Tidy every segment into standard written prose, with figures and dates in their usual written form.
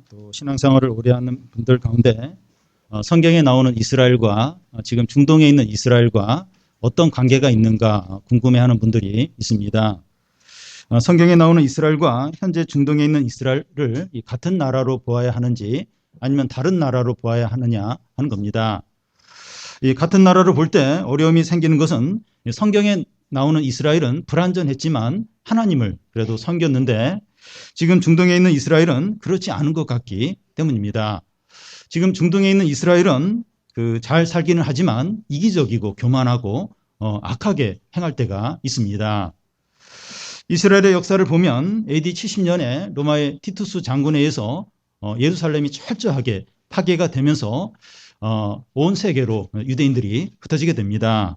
또 신앙생활을 오래 하는 분들 가운데 성경에 나오는 이스라엘과 지금 중동에 있는 이스라엘과 어떤 관계가 있는가 궁금해하는 분들이 있습니다. 성경에 나오는 이스라엘과 현재 중동에 있는 이스라엘을 같은 나라로 보아야 하는지 아니면 다른 나라로 보아야 하느냐 하는 겁니다. 이 같은 나라로 볼 때 어려움이 생기는 것은 성경에 나오는 이스라엘은 불완전했지만 하나님을 그래도 섬겼는데 지금 중동에 있는 이스라엘은 그렇지 않은 것 같기 때문입니다. 지금 중동에 있는 이스라엘은 잘 살기는 하지만 이기적이고 교만하고 악하게 행할 때가 있습니다. 이스라엘의 역사를 보면 AD 70년에 로마의 티투스 장군에 의해서 예루살렘이 철저하게 파괴가 되면서 온 세계로 유대인들이 흩어지게 됩니다.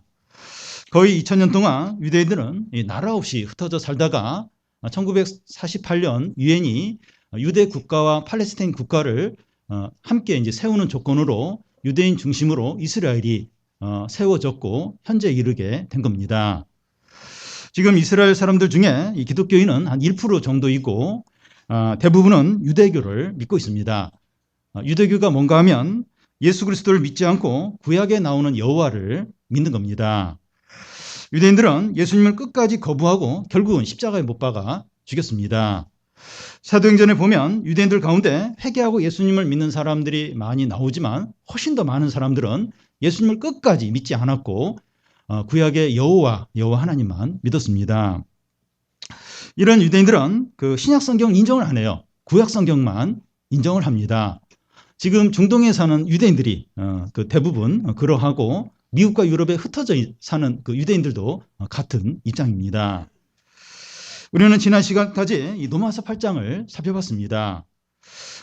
거의 2000년 동안 유대인들은 나라 없이 흩어져 살다가 1948년 유엔이 유대 국가와 팔레스타인 국가를 함께 이제 세우는 조건으로 유대인 중심으로 이스라엘이 세워졌고 현재 이르게 된 겁니다. 지금 이스라엘 사람들 중에 이 기독교인은 한 1% 정도이고 대부분은 유대교를 믿고 있습니다. 유대교가 뭔가 하면 예수 그리스도를 믿지 않고 구약에 나오는 여호와를 믿는 겁니다. 유대인들은 예수님을 끝까지 거부하고 결국은 십자가에 못 박아 죽였습니다. 사도행전에 보면 유대인들 가운데 회개하고 예수님을 믿는 사람들이 많이 나오지만 훨씬 더 많은 사람들은 예수님을 끝까지 믿지 않았고 구약의 여호와 하나님만 믿었습니다. 이런 유대인들은 신약 성경 인정을 안 해요. 구약 성경만 인정을 합니다. 지금 중동에 사는 유대인들이 대부분 그러하고 미국과 유럽에 흩어져 사는 유대인들도 같은 입장입니다. 우리는 지난 시간까지 이 로마서 8장을 살펴봤습니다.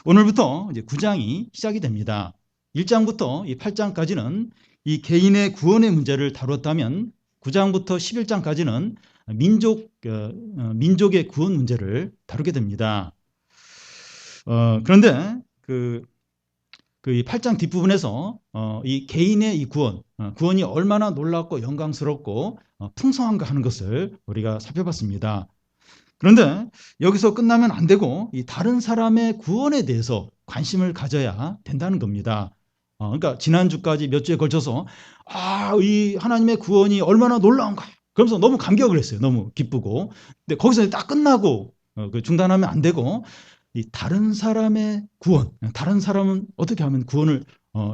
오늘부터 이제 9장이 시작이 됩니다. 1장부터 이 8장까지는 이 개인의 구원의 문제를 다뤘다면 9장부터 11장까지는 민족의 구원 문제를 다루게 됩니다. 그런데 그 8장 뒷부분에서 이 개인의 이 구원이 얼마나 놀랍고 영광스럽고 풍성한가 하는 것을 우리가 살펴봤습니다. 그런데 여기서 끝나면 안 되고 이 다른 사람의 구원에 대해서 관심을 가져야 된다는 겁니다. 그러니까 지난주까지 몇 주에 걸쳐서 이 하나님의 구원이 얼마나 놀라운가 그러면서 너무 감격을 했어요. 너무 기쁘고. 근데 거기서 딱 끝나고 중단하면 안 되고 이 다른 사람의 구원, 다른 사람은 어떻게 하면 구원을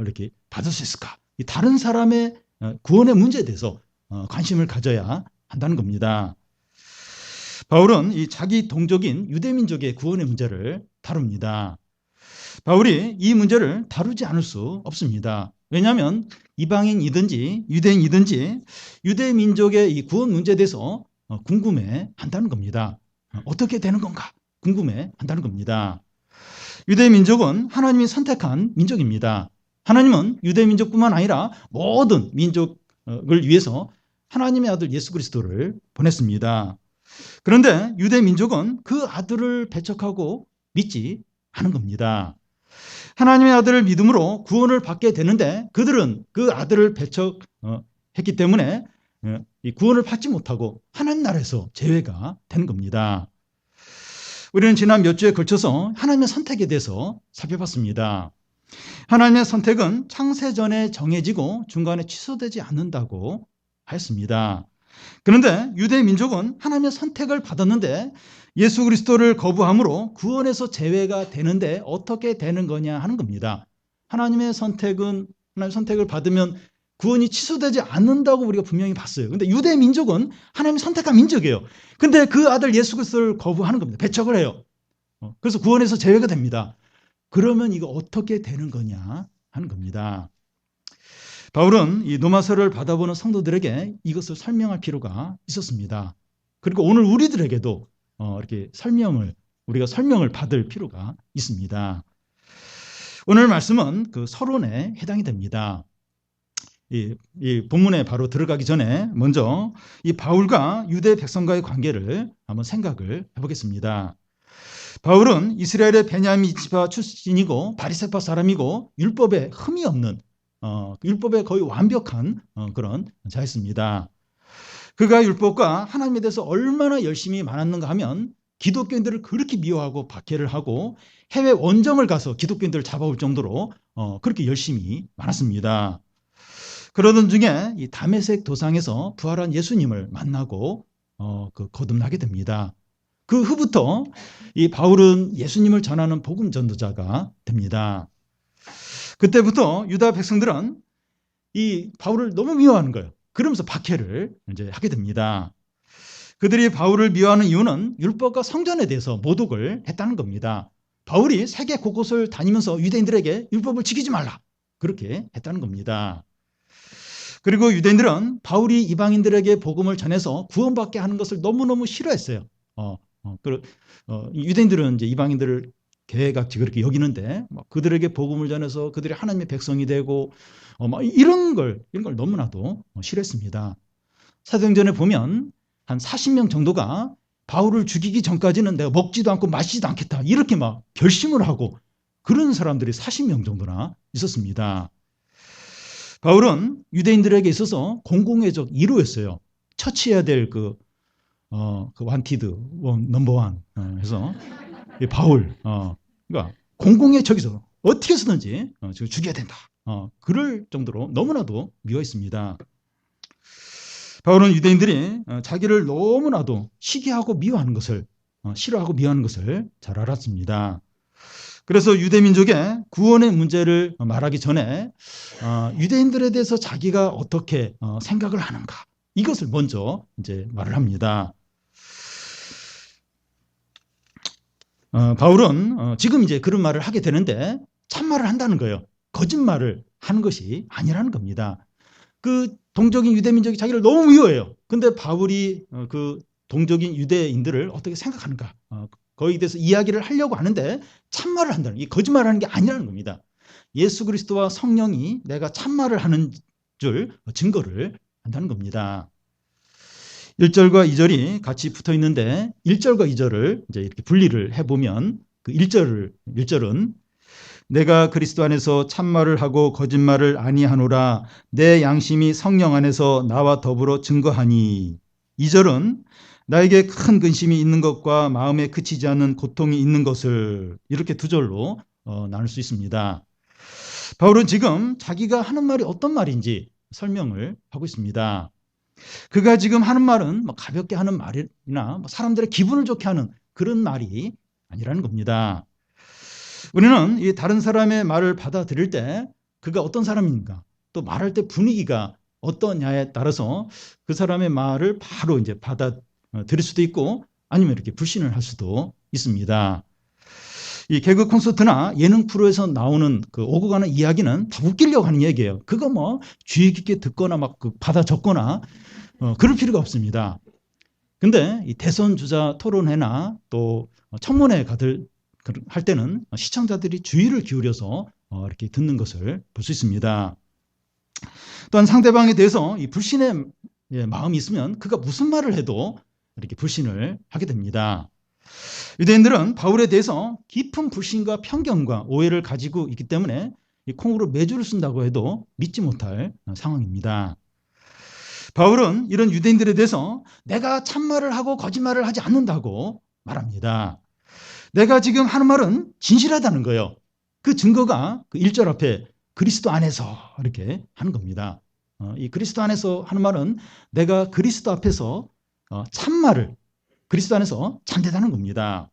이렇게 받을 수 있을까? 이 다른 사람의 구원의 문제에 대해서 관심을 가져야 한다는 겁니다. 바울은 이 자기 동족인 유대민족의 구원의 문제를 다룹니다. 바울이 이 문제를 다루지 않을 수 없습니다. 왜냐하면 이방인이든지 유대인이든지 유대민족의 이 구원 문제에 대해서 궁금해 한다는 겁니다. 어떻게 되는 건가? 궁금해 한다는 겁니다. 유대민족은 하나님이 선택한 민족입니다. 하나님은 유대민족뿐만 아니라 모든 민족을 위해서 하나님의 아들 예수 그리스도를 보냈습니다. 그런데 유대민족은 그 아들을 배척하고 믿지 않은 겁니다. 하나님의 아들을 믿음으로 구원을 받게 되는데 그들은 그 아들을 배척했기 때문에 이 구원을 받지 못하고 하나님 나라에서 제외가 되는 겁니다. 우리는 지난 몇 주에 걸쳐서 하나님의 선택에 대해서 살펴봤습니다. 하나님의 선택은 창세전에 정해지고 중간에 취소되지 않는다고 하였습니다. 그런데 유대민족은 하나님의 선택을 받았는데 예수 그리스도를 거부함으로 구원에서 제외가 되는데 어떻게 되는 거냐 하는 겁니다. 하나님의 선택을 받으면 구원이 취소되지 않는다고 우리가 분명히 봤어요. 그런데 유대민족은 하나님이 선택한 민족이에요. 근데 그 아들 예수 그리스도를 거부하는 겁니다. 배척을 해요. 그래서 구원에서 제외가 됩니다. 그러면 이거 어떻게 되는 거냐 하는 겁니다. 바울은 이 로마서를 받아보는 성도들에게 이것을 설명할 필요가 있었습니다. 그리고 오늘 우리들에게도 이렇게 우리가 설명을 받을 필요가 있습니다. 오늘 말씀은 서론에 해당이 됩니다. 이 본문에 바로 들어가기 전에 먼저 이 바울과 유대 백성과의 관계를 한번 생각을 해보겠습니다. 바울은 이스라엘의 베냐민 지파 출신이고 바리새파 사람이고 율법에 흠이 없는 율법에 거의 완벽한 그런 자였습니다. 그가 율법과 하나님에 대해서 얼마나 열심히 많았는가 하면 기독교인들을 그렇게 미워하고 박해를 하고 해외 원정을 가서 기독교인들을 잡아올 정도로 그렇게 열심히 많았습니다. 그러던 중에 이 다메섹 도상에서 부활한 예수님을 만나고 거듭나게 됩니다. 그 후부터 이 바울은 예수님을 전하는 복음 전도자가 됩니다. 그때부터 유다 백성들은 이 바울을 너무 미워하는 거예요. 그러면서 박해를 이제 하게 됩니다. 그들이 바울을 미워하는 이유는 율법과 성전에 대해서 모독을 했다는 겁니다. 바울이 세계 곳곳을 다니면서 유대인들에게 율법을 지키지 말라, 그렇게 했다는 겁니다. 그리고 유대인들은 바울이 이방인들에게 복음을 전해서 구원받게 하는 것을 너무너무 싫어했어요. 유대인들은 이제 이방인들을 개같이 그렇게 여기는데 그들에게 복음을 전해서 그들이 하나님의 백성이 되고 이런 걸 너무나도 싫어했습니다. 사도행전에 보면 한 40명 정도가 바울을 죽이기 전까지는 내가 먹지도 않고 마시지도 않겠다, 이렇게 막 결심을 하고 그런 사람들이 40명 정도나 있었습니다. 바울은 유대인들에게 있어서 공공의적 1호였어요. 처치해야 될 그 wanted, number one 해서 바울, 그러니까 공공의 적이죠. 어떻게 해서든지 죽여야 된다. 그럴 정도로 너무나도 미워했습니다. 바울은 유대인들이 자기를 너무나도 시기하고 미워하는 것을, 싫어하고 미워하는 것을 잘 알았습니다. 그래서 유대민족의 구원의 문제를 말하기 전에 유대인들에 대해서 자기가 어떻게 생각을 하는가, 이것을 먼저 이제 말을 합니다. 바울은 지금 이제 그런 말을 하게 되는데 참말을 한다는 거예요. 거짓말을 하는 것이 아니라는 겁니다. 그 동족인 유대민족이 자기를 너무 미워해요. 근데 바울이 그 동족인 유대인들을 어떻게 생각하는가, 거기에 대해서 이야기를 하려고 하는데 참말을 한다는, 이 거짓말을 하는 게 아니라는 겁니다. 예수 그리스도와 성령이 내가 참말을 하는 줄 증거를 한다는 겁니다. 1절과 2절이 같이 붙어 있는데 1절과 2절을 이제 이렇게 분리를 해보면 그 1절은 내가 그리스도 안에서 참말을 하고 거짓말을 아니하노라, 내 양심이 성령 안에서 나와 더불어 증거하니. 2절은 나에게 큰 근심이 있는 것과 마음에 그치지 않는 고통이 있는 것을, 이렇게 두 절로 나눌 수 있습니다. 바울은 지금 자기가 하는 말이 어떤 말인지 설명을 하고 있습니다. 그가 지금 하는 말은 가볍게 하는 말이나 사람들의 기분을 좋게 하는 그런 말이 아니라는 겁니다. 우리는 이 다른 사람의 말을 받아들일 때 그가 어떤 사람인가, 또 말할 때 분위기가 어떠냐에 따라서 그 사람의 말을 바로 이제 받아들일 수도 있고 아니면 이렇게 불신을 할 수도 있습니다. 이 개그 콘서트나 예능 프로에서 나오는 그 오고 가는 이야기는 다 웃기려고 하는 얘기예요. 그거 뭐 주의 깊게 듣거나 막 받아 적거나 그럴 필요가 없습니다. 근데 이 대선 주자 토론회나 또 청문회 할 때는 시청자들이 주의를 기울여서 이렇게 듣는 것을 볼 수 있습니다. 또한 상대방에 대해서 이 불신의 마음이 있으면 그가 무슨 말을 해도 이렇게 불신을 하게 됩니다. 유대인들은 바울에 대해서 깊은 불신과 편견과 오해를 가지고 있기 때문에 이 콩으로 매주를 쓴다고 해도 믿지 못할 상황입니다. 바울은 이런 유대인들에 대해서 내가 참말을 하고 거짓말을 하지 않는다고 말합니다. 내가 지금 하는 말은 진실하다는 거예요. 그 증거가 그 1절 앞에 그리스도 안에서 이렇게 하는 겁니다. 이 그리스도 안에서 하는 말은 내가 그리스도 앞에서 참말을, 그리스도 안에서 참되다는 겁니다.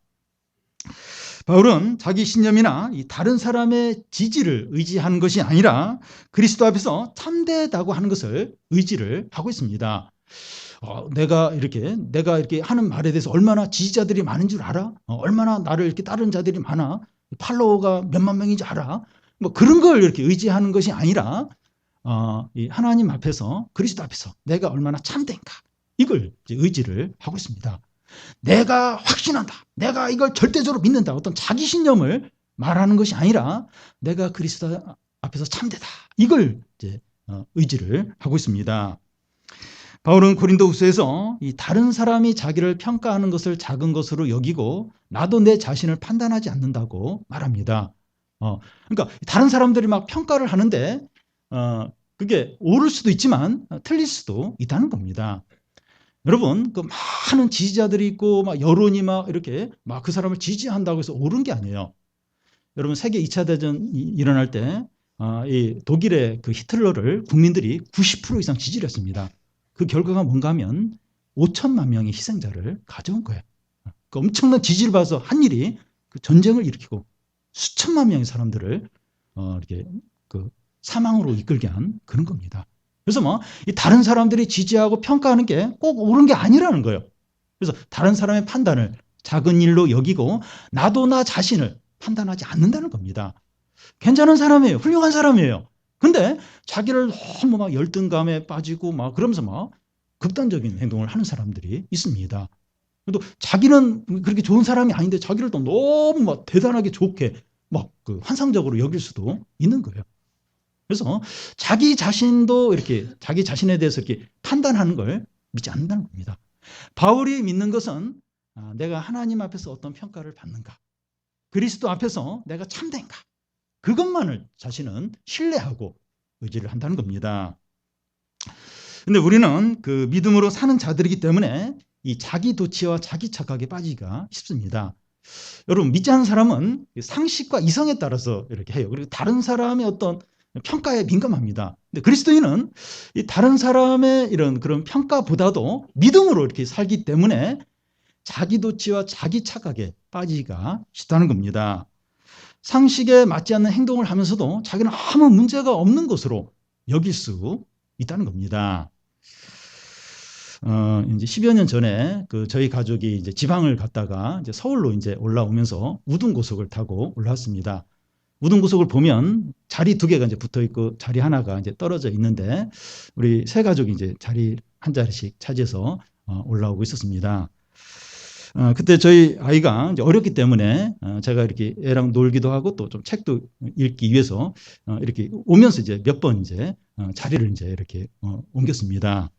바울은 자기 신념이나 이 다른 사람의 지지를 의지하는 것이 아니라 그리스도 앞에서 참되다고 하는 것을 의지를 하고 있습니다. 내가 이렇게 하는 말에 대해서 얼마나 지지자들이 많은 줄 알아? 얼마나 나를 이렇게 따르는 자들이 많아? 팔로워가 몇만 명인지 알아? 뭐 그런 걸 이렇게 의지하는 것이 아니라 이 하나님 앞에서, 그리스도 앞에서 내가 얼마나 참된가, 이걸 이제 의지를 하고 있습니다. 내가 확신한다, 내가 이걸 절대적으로 믿는다, 어떤 자기 신념을 말하는 것이 아니라 내가 그리스도 앞에서 참되다, 이걸 이제 의지를 하고 있습니다. 바울은 고린도후서에서 이 다른 사람이 자기를 평가하는 것을 작은 것으로 여기고 나도 내 자신을 판단하지 않는다고 말합니다. 그러니까 다른 사람들이 막 평가를 하는데 그게 옳을 수도 있지만 틀릴 수도 있다는 겁니다. 여러분, 그 많은 지지자들이 있고 막 여론이 막 이렇게 막 그 사람을 지지한다고 해서 옳은 게 아니에요. 여러분, 세계 2차 대전이 일어날 때 이 독일의 그 히틀러를 국민들이 90% 이상 지지를 했습니다. 그 결과가 뭔가 하면 5천만 명의 희생자를 가져온 거예요. 그 엄청난 지지를 받아서 한 일이 그 전쟁을 일으키고 수천만 명의 사람들을 이렇게 그 사망으로 이끌게 한 그런 겁니다. 그래서 뭐 이 다른 사람들이 지지하고 평가하는 게 꼭 옳은 게 아니라는 거예요. 그래서 다른 사람의 판단을 작은 일로 여기고 나도 나 자신을 판단하지 않는다는 겁니다. 괜찮은 사람이에요. 훌륭한 사람이에요. 근데 자기를 너무 막 열등감에 빠지고 막 그러면서 막 극단적인 행동을 하는 사람들이 있습니다. 또 자기는 그렇게 좋은 사람이 아닌데 자기를 또 너무 막 대단하게 좋게 막 그 환상적으로 여길 수도 있는 거예요. 그래서 자기 자신도 이렇게 자기 자신에 대해서 이렇게 판단하는 걸 믿지 않는다는 겁니다. 바울이 믿는 것은 내가 하나님 앞에서 어떤 평가를 받는가, 그리스도 앞에서 내가 참된가, 그것만을 자신은 신뢰하고 의지를 한다는 겁니다. 근데 우리는 그 믿음으로 사는 자들이기 때문에 이 자기 도취와 자기 착각에 빠지기가 쉽습니다. 여러분, 믿지 않는 사람은 상식과 이성에 따라서 이렇게 해요. 그리고 다른 사람의 어떤 평가에 민감합니다. 근데 그리스도인은 이 다른 사람의 이런 그런 평가보다도 믿음으로 이렇게 살기 때문에 자기 도취와 자기 착각에 빠지기가 쉽다는 겁니다. 상식에 맞지 않는 행동을 하면서도 자기는 아무 문제가 없는 것으로 여길 수 있다는 겁니다. 이제 10여 년 전에 그 저희 가족이 이제 지방을 갔다가 이제 서울로 이제 올라오면서 우등고속을 타고 올라왔습니다. 우등고속을 보면 자리 두 개가 이제 붙어 있고 자리 하나가 이제 떨어져 있는데 우리 세 가족이 이제 자리 한 자리씩 차지해서 올라오고 있었습니다. 그때 저희 아이가 이제 어렸기 때문에 제가 이렇게 애랑 놀기도 하고 또 좀 책도 읽기 위해서 이렇게 오면서 이제 몇 번 이제 자리를 이제 이렇게 옮겼습니다.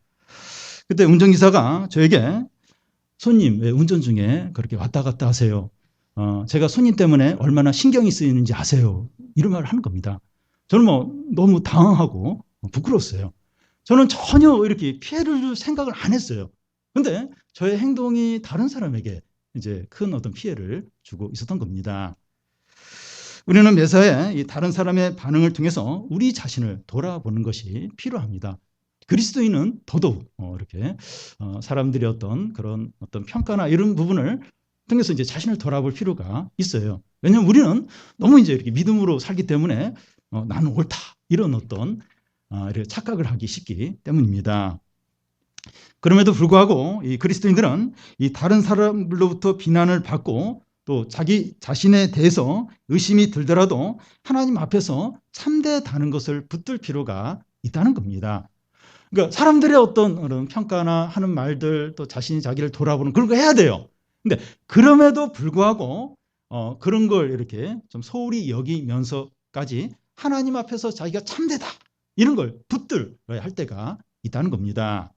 그때 운전기사가 저에게 손님 왜 운전 중에 그렇게 왔다 갔다 하세요? 제가 손님 때문에 얼마나 신경이 쓰이는지 아세요? 이런 말을 하는 겁니다. 저는 뭐 너무 당황하고 부끄러웠어요. 저는 전혀 이렇게 피해를 줄 생각을 안 했어요. 근데 저의 행동이 다른 사람에게 이제 큰 어떤 피해를 주고 있었던 겁니다. 우리는 매사에 이 다른 사람의 반응을 통해서 우리 자신을 돌아보는 것이 필요합니다. 그리스도인은 더더욱 이렇게 사람들의 어떤 그런 어떤 평가나 이런 부분을 통해서 이제 자신을 돌아볼 필요가 있어요. 왜냐하면 우리는 너무 이제 이렇게 믿음으로 살기 때문에 나는 옳다 이런 어떤 이렇게 착각을 하기 쉽기 때문입니다. 그럼에도 불구하고 이 그리스도인들은 이 다른 사람들로부터 비난을 받고 또 자기 자신에 대해서 의심이 들더라도 하나님 앞에서 참되다는 것을 붙들 필요가 있다는 겁니다. 그러니까 사람들의 어떤 그런 평가나 하는 말들 또 자신이 자기를 돌아보는 그런 거 해야 돼요. 근데 그럼에도 불구하고 그런 걸 이렇게 좀 소홀히 여기면서까지 하나님 앞에서 자기가 참되다 이런 걸 붙들어야 할 때가 있다는 겁니다.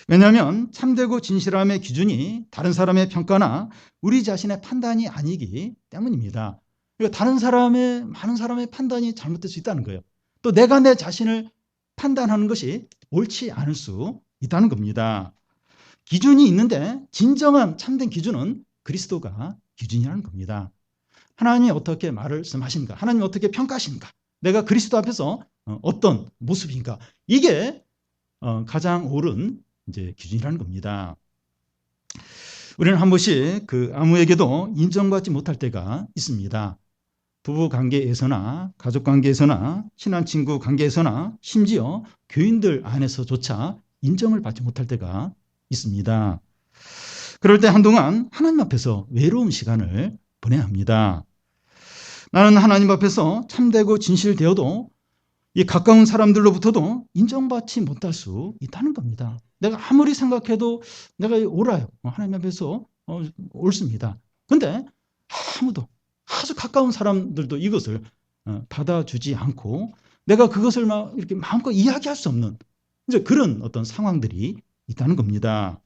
왜냐하면 참되고 진실함의 기준이 다른 사람의 평가나 우리 자신의 판단이 아니기 때문입니다. 그러니까 다른 사람의 많은 사람의 판단이 잘못될 수 있다는 거예요. 또 내가 내 자신을 판단하는 것이 옳지 않을 수 있다는 겁니다. 기준이 있는데 진정한 참된 기준은 그리스도가 기준이라는 겁니다. 하나님이 어떻게 말씀하시는가? 하나님이 어떻게 평가하시는가? 내가 그리스도 앞에서 어떤 모습인가? 이게 가장 옳은 이제 기준이라는 겁니다. 우리는 한 번씩 그 아무에게도 인정받지 못할 때가 있습니다. 부부 관계에서나 가족 관계에서나 친한 친구 관계에서나 심지어 교인들 안에서조차 인정을 받지 못할 때가 있습니다. 그럴 때 한동안 하나님 앞에서 외로운 시간을 보내야 합니다. 나는 하나님 앞에서 참되고 진실되어도 이 가까운 사람들로부터도 인정받지 못할 수 있다는 겁니다. 내가 아무리 생각해도 내가 옳아요. 하나님 앞에서 옳습니다. 근데 아무도 아주 가까운 사람들도 이것을 받아주지 않고 내가 그것을 막 이렇게 마음껏 이야기할 수 없는 이제 그런 어떤 상황들이 있다는 겁니다.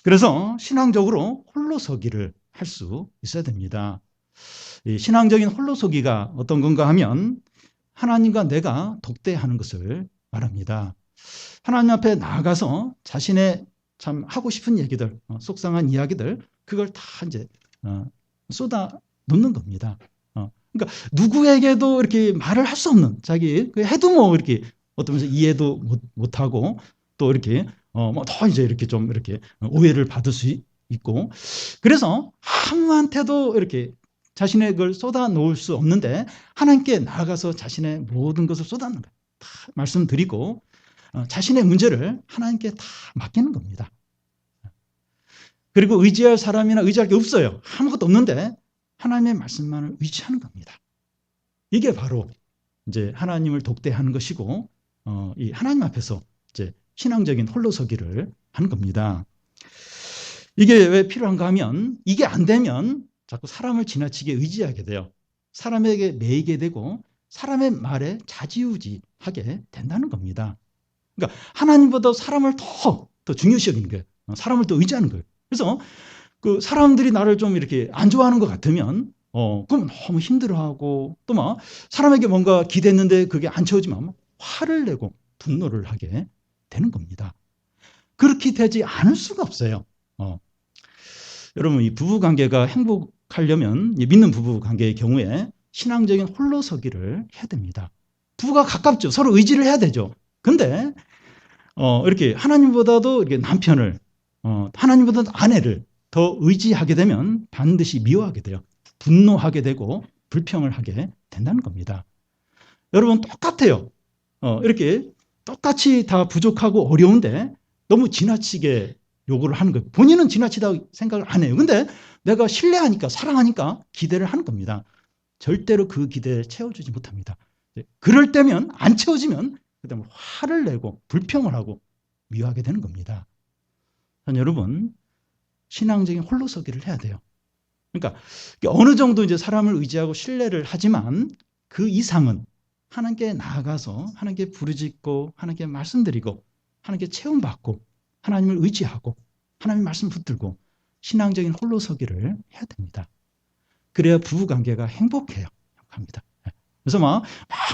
그래서 신앙적으로 홀로서기를 할 수 있어야 됩니다. 이 신앙적인 홀로서기가 어떤 건가 하면 하나님과 내가 독대하는 것을 말합니다. 하나님 앞에 나아가서 자신의 참 하고 싶은 얘기들, 속상한 이야기들, 그걸 다 이제 쏟아 놓는 겁니다. 그러니까 누구에게도 이렇게 말을 할 수 없는, 자기 해도 뭐 이렇게 어떤 면에서 이해도 못하고 또 이렇게 뭐 더 이제 이렇게 좀 이렇게 오해를 받을 수 있고, 그래서 아무한테도 이렇게 자신의 걸 쏟아 놓을 수 없는데 하나님께 나아가서 자신의 모든 것을 쏟아놓는 거예요. 다 말씀드리고 자신의 문제를 하나님께 다 맡기는 겁니다. 그리고 의지할 사람이나 의지할 게 없어요. 아무것도 없는데 하나님의 말씀만을 의지하는 겁니다. 이게 바로 이제 하나님을 독대하는 것이고, 이 하나님 앞에서 이제 신앙적인 홀로서기를 하는 겁니다. 이게 왜 필요한가 하면, 이게 안 되면 자꾸 사람을 지나치게 의지하게 돼요. 사람에게 매이게 되고 사람의 말에 좌지우지하게 된다는 겁니다. 그러니까 하나님보다 사람을 더 중요시 여기는 거예요. 사람을 더 의지하는 거예요. 그래서 그 사람들이 나를 좀 이렇게 안 좋아하는 것 같으면 그럼 너무 힘들어하고, 또 막 사람에게 뭔가 기대했는데 그게 안 채워지면 화를 내고 분노를 하게 되는 겁니다. 그렇게 되지 않을 수가 없어요. 여러분, 이 부부 관계가 행복하려면, 믿는 부부 관계의 경우에 신앙적인 홀로서기를 해야 됩니다. 부부가 가깝죠. 서로 의지를 해야 되죠. 근데 이렇게 하나님보다도 이렇게 남편을, 하나님보다도 아내를 더 의지하게 되면 반드시 미워하게 돼요. 분노하게 되고 불평을 하게 된다는 겁니다. 여러분, 똑같아요. 이렇게 똑같이 다 부족하고 어려운데 너무 지나치게 요구를 하는 거예요. 본인은 지나치다고 생각을 안 해요. 근데 내가 신뢰하니까, 사랑하니까 기대를 하는 겁니다. 절대로 그 기대를 채워주지 못합니다. 그럴 때면, 안 채워지면 그다음에 화를 내고 불평을 하고 미워하게 되는 겁니다. 여러분, 신앙적인 홀로서기를 해야 돼요. 그러니까 어느 정도 이제 사람을 의지하고 신뢰를 하지만 그 이상은 하나님께 나아가서 하나님께 부르짖고 하나님께 말씀드리고 하나님께 체험받고 하나님을 의지하고 하나님의 말씀 붙들고 신앙적인 홀로서기를 해야 됩니다. 그래야 부부관계가 행복해요. 행복합니다. 그래서 막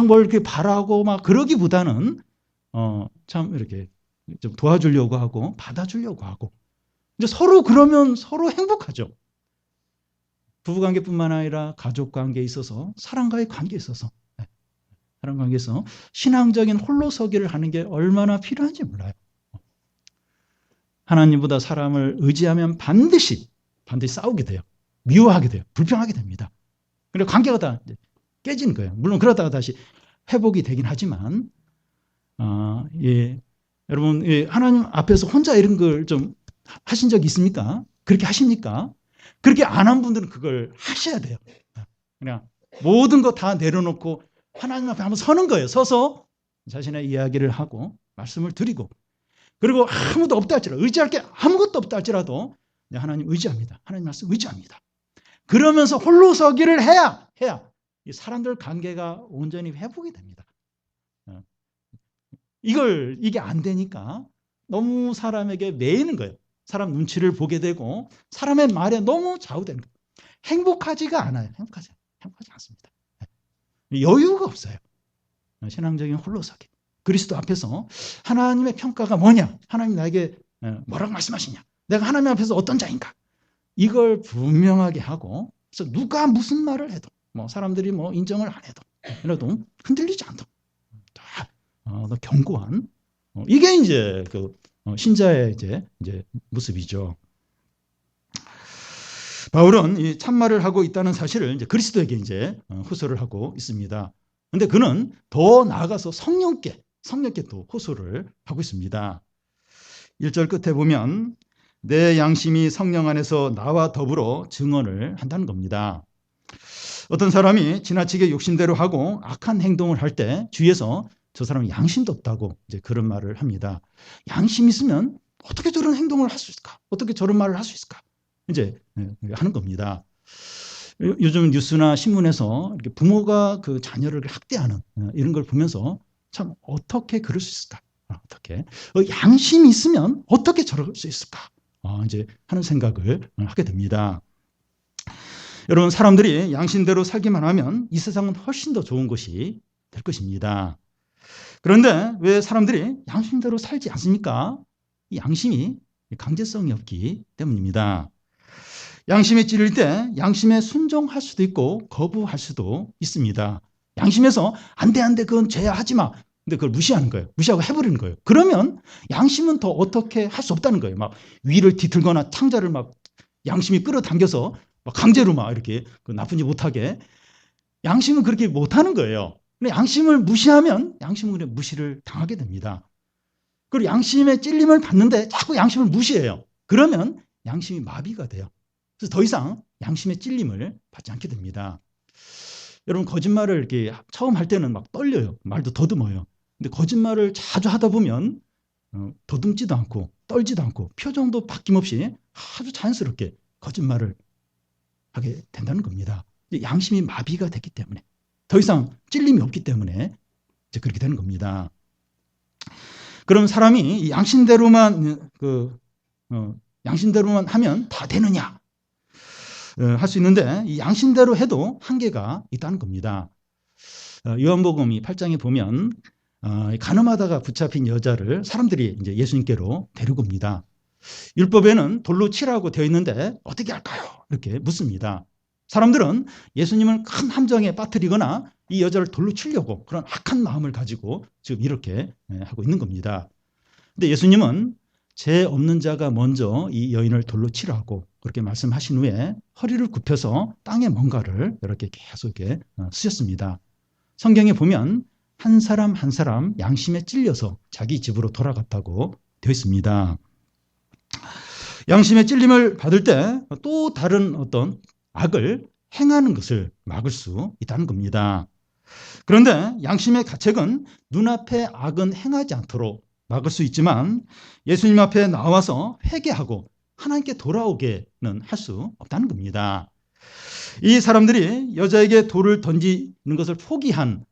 뭘 이렇게 바라고 막 그러기보다는 참 이렇게 좀 도와주려고 하고 받아주려고 하고, 이제 서로 그러면 서로 행복하죠. 부부관계뿐만 아니라 가족관계에 있어서, 사랑과의 관계에 있어서, 사랑 관계에서 신앙적인 홀로서기를 하는 게 얼마나 필요한지 몰라요. 하나님보다 사람을 의지하면 반드시 싸우게 돼요. 미워하게 돼요. 불평하게 됩니다. 그리고 관계가 다 깨지는 거예요. 물론 그러다가 다시 회복이 되긴 하지만, 예. 여러분, 예, 하나님 앞에서 혼자 이런 걸 좀 하신 적 있습니까? 그렇게 하십니까? 그렇게 안 한 분들은 그걸 하셔야 돼요. 그냥 모든 거 다 내려놓고 하나님 앞에 한번 서는 거예요. 서서 자신의 이야기를 하고 말씀을 드리고, 그리고 아무도 없다 할지라도, 의지할 게 아무것도 없다 할지라도 하나님 의지합니다. 하나님 말씀 의지합니다. 그러면서 홀로서기를 해야 이 사람들 관계가 온전히 회복이 됩니다. 이게 안 되니까 너무 사람에게 매이는 거예요. 사람 눈치를 보게 되고 사람의 말에 너무 좌우되는 거예요. 행복하지가 않아요. 행복하지 않습니다. 여유가 없어요. 신앙적인 홀로서기. 그리스도 앞에서 하나님의 평가가 뭐냐? 하나님 나에게 뭐라고 말씀하시냐? 내가 하나님 앞에서 어떤 자인가? 이걸 분명하게 하고, 그래서 누가 무슨 말을 해도, 뭐 사람들이 뭐 인정을 안 해도, 그래도 흔들리지 않도록 다 견고한, 이게 이제 그 신자의 이제 모습이죠. 바울은 이 참말을 하고 있다는 사실을 이제 그리스도에게 이제 호소를 하고 있습니다. 근데 그는 더 나아가서 성령께 또 호소를 하고 있습니다. 1절 끝에 보면 내 양심이 성령 안에서 나와 더불어 증언을 한다는 겁니다. 어떤 사람이 지나치게 욕심대로 하고 악한 행동을 할 때 주위에서 저 사람은 양심도 없다고 이제 그런 말을 합니다. 양심 있으면 어떻게 저런 행동을 할 수 있을까? 어떻게 저런 말을 할 수 있을까? 이제 하는 겁니다. 요즘 뉴스나 신문에서 이렇게 부모가 그 자녀를 학대하는 이런 걸 보면서 참 어떻게 그럴 수 있을까? 어떻게 양심이 있으면 어떻게 저럴 수 있을까? 이제 하는 생각을 하게 됩니다. 여러분, 사람들이 양심대로 살기만 하면 이 세상은 훨씬 더 좋은 것이 될 것입니다. 그런데 왜 사람들이 양심대로 살지 않습니까? 이 양심이 강제성이 없기 때문입니다. 양심에 찔릴 때 양심에 순종할 수도 있고 거부할 수도 있습니다. 양심에서 안 돼, 그건 죄야, 하지 마. 근데 그걸 무시하는 거예요. 무시하고 해버리는 거예요. 그러면 양심은 더 어떻게 할 수 없다는 거예요. 막 위를 뒤틀거나 창자를 막 양심이 끌어당겨서 막 강제로 막 이렇게 나쁜 짓 못하게, 양심은 그렇게 못하는 거예요. 근데 양심을 무시하면 양심은 그냥 무시를 당하게 됩니다. 그리고 양심의 찔림을 받는데 자꾸 양심을 무시해요. 그러면 양심이 마비가 돼요. 그래서 더 이상 양심의 찔림을 받지 않게 됩니다. 여러분, 거짓말을 이렇게 처음 할 때는 막 떨려요. 말도 더듬어요. 근데 거짓말을 자주 하다 보면 더듬지도 않고 떨지도 않고 표정도 바뀜없이 아주 자연스럽게 거짓말을 하게 된다는 겁니다. 양심이 마비가 됐기 때문에, 더 이상 찔림이 없기 때문에 이제 그렇게 되는 겁니다. 그럼 사람이 양심대로만 양심대로만 하면 다 되느냐? 할 수 있는데 이 양심대로 해도 한계가 있다는 겁니다. 요한복음 8장에 보면 간음하다가 붙잡힌 여자를 사람들이 이제 예수님께로 데리고 옵니다. 율법에는 돌로 치라고 되어 있는데 어떻게 할까요? 이렇게 묻습니다. 사람들은 예수님을 큰 함정에 빠뜨리거나 이 여자를 돌로 치려고 그런 악한 마음을 가지고 지금 이렇게 하고 있는 겁니다. 근데 예수님은 죄 없는 자가 먼저 이 여인을 돌로 치라고 그렇게 말씀하신 후에 허리를 굽혀서 땅에 뭔가를 이렇게 계속 이렇게 쓰셨습니다. 성경에 보면 한 사람 한 사람 양심에 찔려서 자기 집으로 돌아갔다고 되어 있습니다. 양심의 찔림을 받을 때 또 다른 어떤 악을 행하는 것을 막을 수 있다는 겁니다. 그런데 양심의 가책은 눈앞에 악은 행하지 않도록 막을 수 있지만 예수님 앞에 나와서 회개하고 하나님께 돌아오게는 할 수 없다는 겁니다. 이 사람들이 여자에게 돌을 던지는 것을 포기한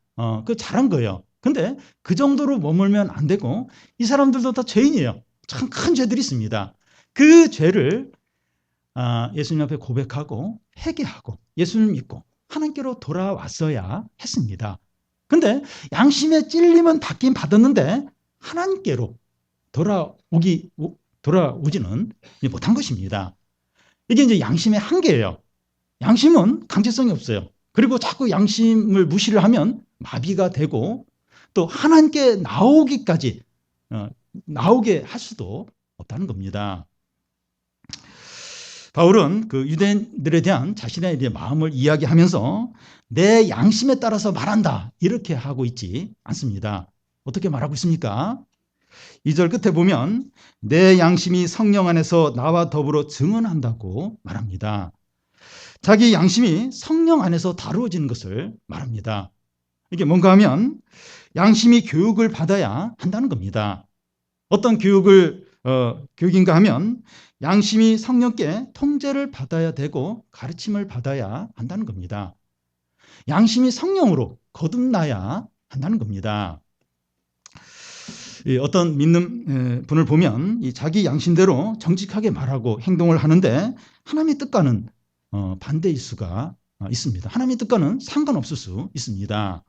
그 잘한 거예요. 근데 그 정도로 머물면 안 되고, 이 사람들도 다 죄인이에요. 참 큰 죄들이 있습니다. 그 죄를 예수님 앞에 고백하고 회개하고 예수님 믿고 하나님께로 돌아왔어야 했습니다. 근데 양심의 찔림은 받긴 받았는데 하나님께로 돌아오지는 못한 것입니다. 이게 이제 양심의 한계예요. 양심은 강제성이 없어요. 그리고 자꾸 양심을 무시를 하면 마비가 되고 또 하나님께 나오게 할 수도 없다는 겁니다. 바울은 그 유대인들에 대한 자신의 마음을 이야기하면서 내 양심에 따라서 말한다 이렇게 하고 있지 않습니다. 어떻게 말하고 있습니까? 2절 끝에 보면 내 양심이 성령 안에서 나와 더불어 증언한다고 말합니다. 자기 양심이 성령 안에서 다루어지는 것을 말합니다. 이게 뭔가 하면 양심이 교육을 받아야 한다는 겁니다. 어떤 교육인가 하면 양심이 성령께 통제를 받아야 되고 가르침을 받아야 한다는 겁니다. 양심이 성령으로 거듭나야 한다는 겁니다. 어떤 믿는 분을 보면 자기 양심대로 정직하게 말하고 행동을 하는데 하나님의 뜻과는 반대일 수가 있습니다. 하나님의 뜻과는 상관없을 수 있습니다.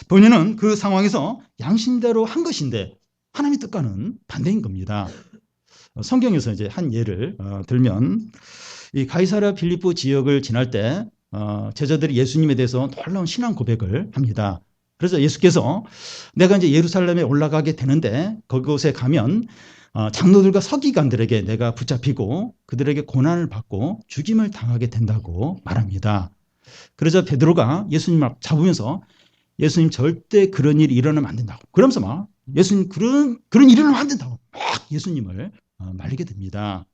본인은 그 상황에서 양심대로 한 것인데 하나님의 뜻과는 반대인 겁니다. 성경에서 이제 한 예를 들면 이 가이사랴 빌립보 지역을 지날 때 제자들이 예수님에 대해서 놀라운 신앙 고백을 합니다. 그래서 예수께서 내가 이제 예루살렘에 올라가게 되는데 그곳에 가면 장로들과 서기관들에게 내가 붙잡히고 그들에게 고난을 받고 죽임을 당하게 된다고 말합니다. 그러자 베드로가 예수님 막 잡으면서 예수님 절대 그런 일이 일어나면 안 된다고, 그러면서 막 예수님 그런 일이 일어나면 안 된다고 막 예수님을 말리게 됩니다.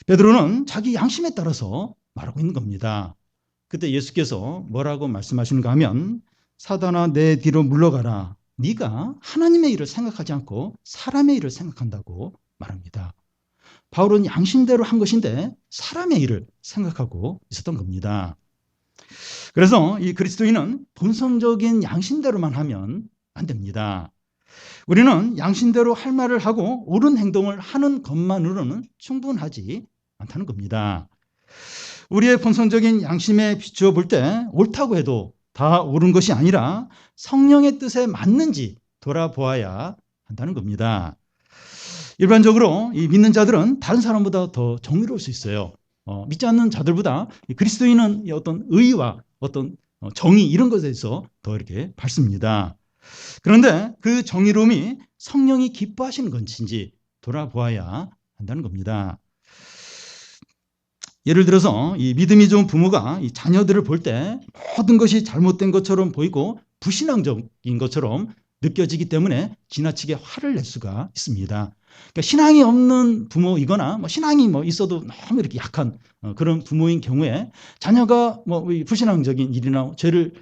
베드로는 자기 양심에 따라서 말하고 있는 겁니다. 그때 예수께서 뭐라고 말씀하시는가 하면 사단아 내 뒤로 물러가라. 네가 하나님의 일을 생각하지 않고 사람의 일을 생각한다고 말합니다. 바울은 양심대로 한 것인데 사람의 일을 생각하고 있었던 겁니다. 그래서 이 그리스도인은 본성적인 양심대로만 하면 안 됩니다. 우리는 양심대로 할 말을 하고 옳은 행동을 하는 것만으로는 충분하지 않다는 겁니다. 우리의 본성적인 양심에 비추어 볼 때 옳다고 해도 다 옳은 것이 아니라 성령의 뜻에 맞는지 돌아보아야 한다는 겁니다. 일반적으로 이 믿는 자들은 다른 사람보다 더 정의로울 수 있어요. 믿지 않는 자들보다 그리스도인은 이 어떤 의와 어떤 정의 이런 것에 대해서 더 이렇게 밝습니다. 그런데 그 정의로움이 성령이 기뻐하시는 것인지 돌아보아야 한다는 겁니다. 예를 들어서 이 믿음이 좋은 부모가 이 자녀들을 볼 때 모든 것이 잘못된 것처럼 보이고 불신앙적인 것처럼 느껴지기 때문에 지나치게 화를 낼 수가 있습니다. 그러니까 신앙이 없는 부모이거나 신앙이 있어도 너무 이렇게 약한 그런 부모인 경우에 자녀가 불신앙적인 일이나 죄를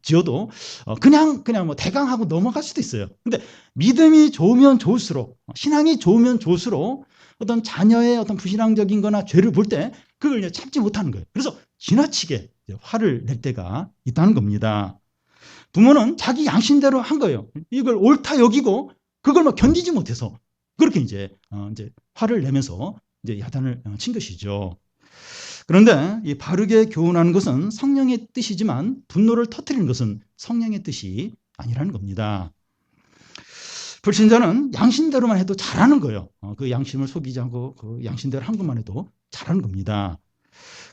지어도 그냥 대강하고 넘어갈 수도 있어요. 근데 믿음이 좋으면 좋을수록 신앙이 좋으면 좋을수록 어떤 자녀의 어떤 불신앙적인 거나 죄를 볼 때 그걸 참지 못하는 거예요. 그래서 지나치게 화를 낼 때가 있다는 겁니다. 부모는 자기 양심대로 한 거예요. 이걸 옳다 여기고 그걸 견디지 못해서 그렇게 이제 화를 내면서 이제 야단을 친 것이죠. 그런데 이 바르게 교훈하는 것은 성령의 뜻이지만 분노를 터뜨리는 것은 성령의 뜻이 아니라는 겁니다. 불신자는 양심대로만 해도 잘하는 거예요. 그 양심을 속이지 않고 그 양심대로 한 것만 해도 잘하는 겁니다.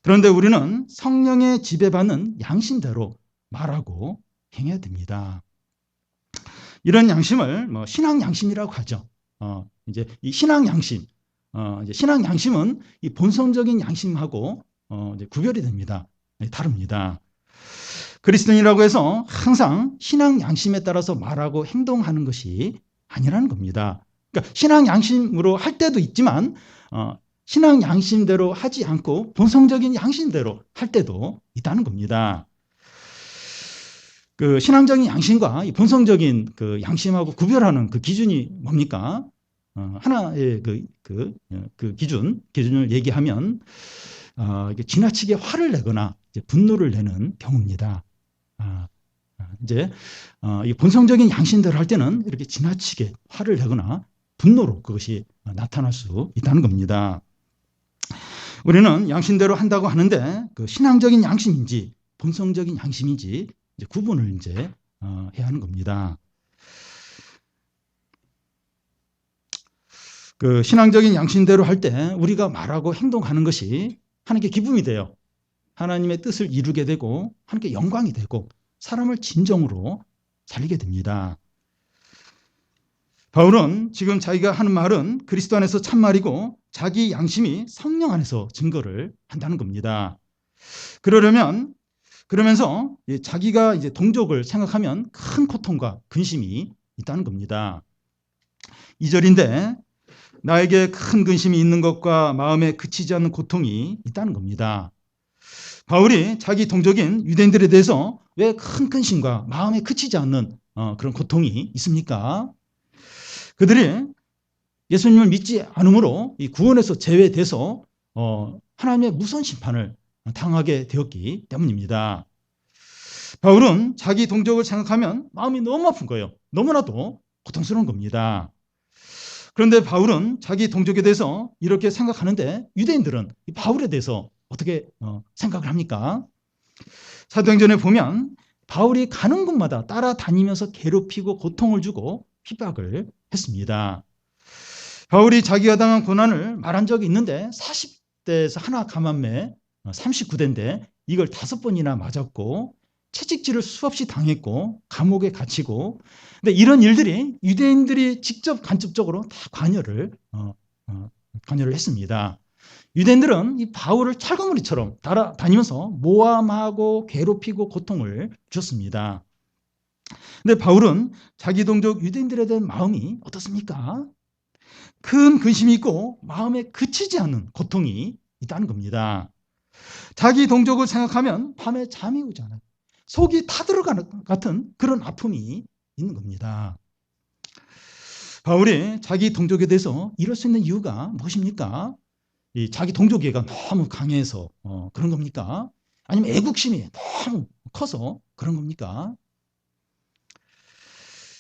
그런데 우리는 성령의 지배받는 양심대로 말하고 행해야 됩니다. 이런 양심을 신앙 양심이라고 하죠. 이제 이 신앙 양심, 이제 신앙 양심은 이 본성적인 양심하고 이제 구별이 됩니다. 다릅니다. 그리스도인이라고 해서 항상 신앙 양심에 따라서 말하고 행동하는 것이 아니라는 겁니다. 그러니까 신앙 양심으로 할 때도 있지만 신앙 양심대로 하지 않고 본성적인 양심대로 할 때도 있다는 겁니다. 그 신앙적인 양심과 이 본성적인 그 양심하고 구별하는 그 기준이 뭡니까? 하나의 그 기준을 얘기하면 이게 지나치게 화를 내거나 이제 분노를 내는 경우입니다. 이제 이 본성적인 양심대로 할 때는 이렇게 지나치게 화를 내거나 분노로 그것이 나타날 수 있다는 겁니다. 우리는 양심대로 한다고 하는데 그 신앙적인 양심인지 본성적인 양심인지 이제 구분을 이제 해야 하는 겁니다. 그 신앙적인 양심대로 할 때 우리가 말하고 행동하는 것이 하나님께 기쁨이 돼요. 하나님의 뜻을 이루게 되고 하나님께 영광이 되고 사람을 진정으로 살리게 됩니다. 바울은 지금 자기가 하는 말은 그리스도 안에서 참말이고 자기 양심이 성령 안에서 증거를 한다는 겁니다. 그러면서 자기가 이제 동족을 생각하면 큰 고통과 근심이 있다는 겁니다. 2절인데 나에게 큰 근심이 있는 것과 마음에 그치지 않는 고통이 있다는 겁니다. 바울이 자기 동족인 유대인들에 대해서 왜 큰 근심과 마음에 그치지 않는 그런 고통이 있습니까? 그들이 예수님을 믿지 않으므로 이 구원에서 제외돼서 하나님의 무서운 심판을 당하게 되었기 때문입니다. 바울은 자기 동족을 생각하면 마음이 너무 아픈 거예요. 너무나도 고통스러운 겁니다. 그런데 바울은 자기 동족에 대해서 이렇게 생각하는데 유대인들은 바울에 대해서 어떻게 생각을 합니까? 사도행전에 보면 바울이 가는 곳마다 따라다니면서 괴롭히고 고통을 주고 핍박을 했습니다. 바울이 자기가 당한 고난을 말한 적이 있는데 40대에서 하나 감한매 39대인데 이걸 5번이나 맞았고 채찍질을 수없이 당했고 감옥에 gat히고 근데 이런 일들이 유대인들이 직접 간접적으로 다 관여를 했습니다. 유대인들은 이 바울을 철거머리처럼 따라다니면서 모함하고 괴롭히고 고통을 줬습니다. 근데 바울은 자기 동족 유대인들에 대한 마음이 어떻습니까? 큰 근심이 있고 마음에 그치지 않는 고통이 있다는 겁니다. 자기 동족을 생각하면 밤에 잠이 오지 않아요. 속이 타들어가는 것 같은 그런 아픔이 있는 겁니다. 바울이 자기 동족에 대해서 이럴 수 있는 이유가 무엇입니까? 이 자기 동족애가 너무 강해서 그런 겁니까? 아니면 애국심이 너무 커서 그런 겁니까?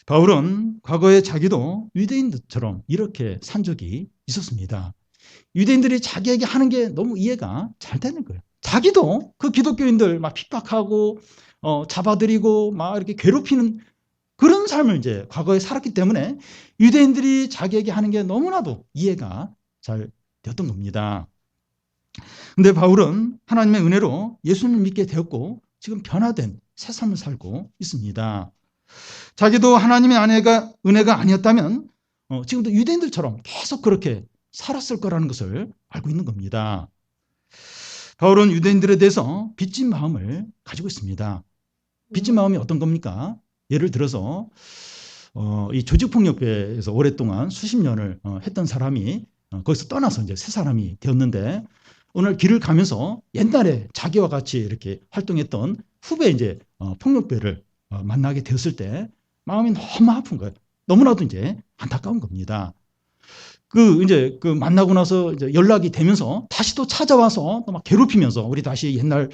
바울은 과거에 자기도 유대인들처럼 이렇게 산 적이 있었습니다. 유대인들이 자기에게 하는 게 너무 이해가 잘 되는 거예요. 자기도 그 기독교인들 막 핍박하고 잡아들이고 막 이렇게 괴롭히는 그런 삶을 이제 과거에 살았기 때문에 유대인들이 자기에게 하는 게 너무나도 이해가 잘 되었던 겁니다. 근데 바울은 하나님의 은혜로 예수님을 믿게 되었고 지금 변화된 새 삶을 살고 있습니다. 자기도 하나님의 은혜가 아니었다면 지금도 유대인들처럼 계속 그렇게 살았을 거라는 것을 알고 있는 겁니다. 바울은 유대인들에 대해서 빚진 마음을 가지고 있습니다. 빚진 마음이 어떤 겁니까? 예를 들어서 이 조직폭력배에서 오랫동안 수십 년을 했던 사람이 거기서 떠나서 이제 새 사람이 되었는데 오늘 길을 가면서 옛날에 자기와 같이 이렇게 활동했던 후배 이제 폭력배를 만나게 되었을 때 마음이 너무 아픈 거예요. 너무나도 이제 안타까운 겁니다. 이제 만나고 나서 이제 연락이 되면서 다시 또 찾아와서 또 막 괴롭히면서 우리 다시 옛날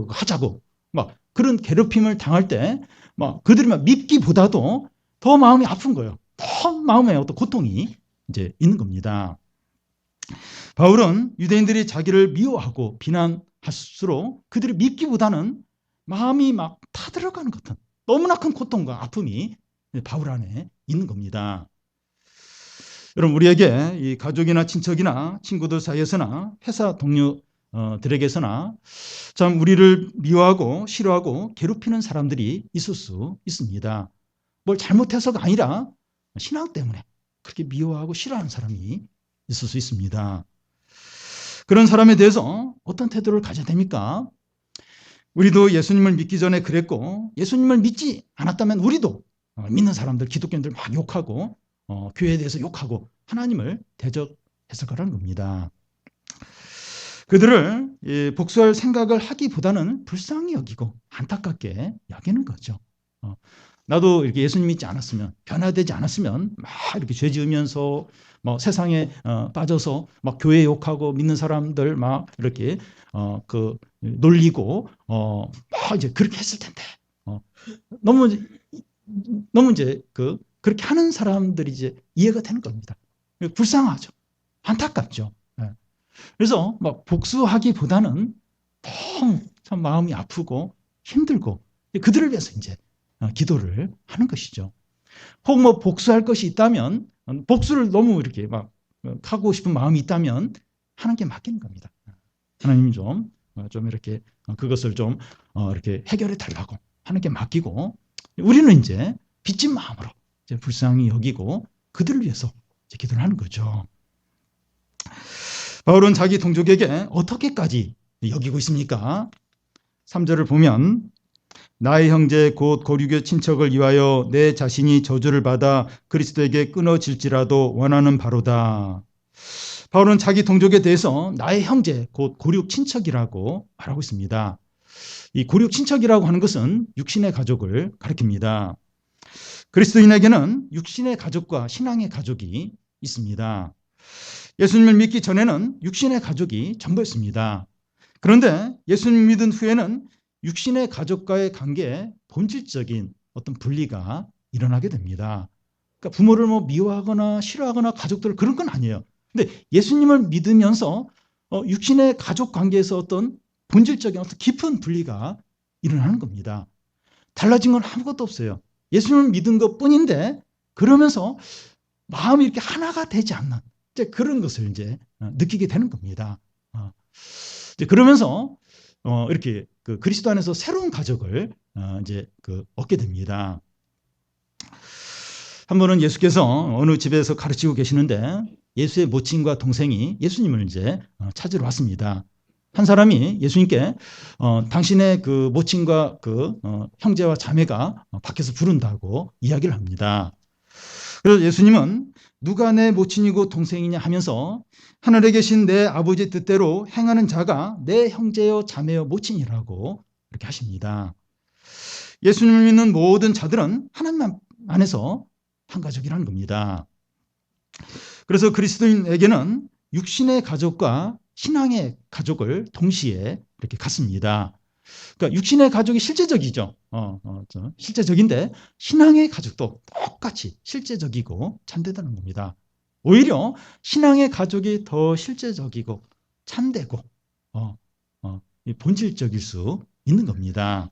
하자고 막 그런 괴롭힘을 당할 때 막 그들이 막 밉기보다도 더 마음이 아픈 거예요. 더 마음에 어떤 고통이 이제 있는 겁니다. 바울은 유대인들이 자기를 미워하고 비난할수록 그들이 밉기보다는 마음이 막 타들어가는 것 같은 너무나 큰 고통과 아픔이 바울 안에 있는 겁니다. 여러분 우리에게 이 가족이나 친척이나 친구들 사이에서나 회사 동료들에게서나 참 우리를 미워하고 싫어하고 괴롭히는 사람들이 있을 수 있습니다. 뭘 잘못해서가 아니라 신앙 때문에 그렇게 미워하고 싫어하는 사람이 있을 수 있습니다. 그런 사람에 대해서 어떤 태도를 가져야 됩니까? 우리도 예수님을 믿기 전에 그랬고 예수님을 믿지 않았다면 우리도 믿는 사람들 기독교인들 막 욕하고 교회에 대해서 욕하고 하나님을 대적했을 거라는 겁니다. 그들을 복수할 생각을 하기보다는 불쌍히 여기고 안타깝게 여기는 거죠. 나도 이렇게 예수님 믿지 않았으면 변화되지 않았으면 막 이렇게 죄 지으면서 뭐 세상에 빠져서 막 교회 욕하고 믿는 사람들 막 이렇게 놀리고 막 이제 그렇게 했을 텐데 너무 이제 그렇게 하는 사람들이 이제 이해가 되는 겁니다. 불쌍하죠. 안타깝죠. 그래서 막 복수하기보다는 너무 참 마음이 아프고 힘들고 그들을 위해서 이제 기도를 하는 것이죠. 혹 뭐 복수할 것이 있다면 복수를 너무 이렇게 막 하고 싶은 마음이 있다면 하는 게 맡기는 겁니다. 하나님 좀 이렇게 그것을 좀 이렇게 해결해 달라고 하는 게 맡기고 우리는 이제 빚진 마음으로 이제 불쌍히 여기고 그들을 위해서 이제 기도를 하는 거죠. 바울은 자기 동족에게 어떻게까지 여기고 있습니까? 3절을 보면 나의 형제 곧 고류교 친척을 위하여 내 자신이 저주를 받아 그리스도에게 끊어질지라도 원하는 바로다. 바울은 자기 동족에 대해서 나의 형제 곧 고륙 친척이라고 말하고 있습니다. 이 고륙 친척이라고 하는 것은 육신의 가족을 가리킵니다. 그리스도인에게는 육신의 가족과 신앙의 가족이 있습니다. 예수님을 믿기 전에는 육신의 가족이 전부였습니다. 그런데 예수님 믿은 후에는 육신의 가족과의 관계에 본질적인 어떤 분리가 일어나게 됩니다. 그러니까 부모를 뭐 미워하거나 싫어하거나 가족들을 그런 건 아니에요. 근데 예수님을 믿으면서 육신의 가족 관계에서 어떤 본질적인 어떤 깊은 분리가 일어나는 겁니다. 달라진 건 아무것도 없어요. 예수님을 믿은 것 뿐인데 그러면서 마음이 이렇게 하나가 되지 않는 이제 그런 것을 이제 느끼게 되는 겁니다. 이제 그러면서 이렇게 그리스도 안에서 새로운 가족을 이제 얻게 됩니다. 한 번은 예수께서 어느 집에서 가르치고 계시는데 예수의 모친과 동생이 예수님을 이제 찾으러 왔습니다. 한 사람이 예수님께 당신의 그 모친과 형제와 자매가 밖에서 부른다고 이야기를 합니다. 그래서 예수님은 누가 내 모친이고 동생이냐 하면서 하늘에 계신 내 아버지 뜻대로 행하는 자가 내 형제요 자매요 모친이라고 이렇게 하십니다. 예수님을 믿는 모든 자들은 하나님 안에서 한 가족이라는 겁니다. 그래서 그리스도인에게는 육신의 가족과 신앙의 가족을 동시에 이렇게 갖습니다. 그러니까 육신의 가족이 실제적이죠. 실제적인데 신앙의 가족도 똑같이 실제적이고 참되다는 겁니다. 오히려 신앙의 가족이 더 실제적이고 참되고 본질적일 수 있는 겁니다.